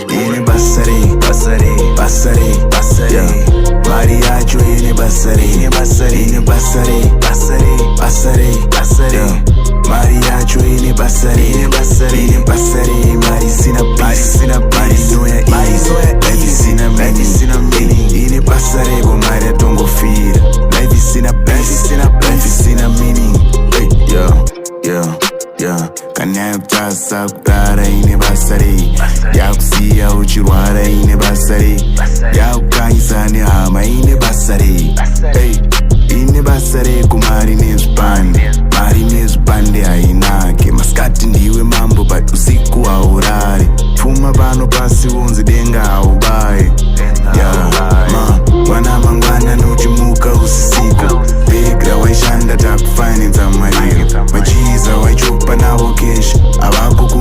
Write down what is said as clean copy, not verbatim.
inebasa, Mari yacho inebasa, Mari yacho inebasa, Mari sina peace, Mari no ya easy, life sina meaning, inebasa go Mari atongo fira, life sina peace, life sina meaning. Kanya kuchasa kutara inebasa, yakusiya uchirwara inebasa, yakukanyisa nehama inebasa, inebasa kumari nezvipande, mari nezvipande hainake, maskati ndiwe mambo but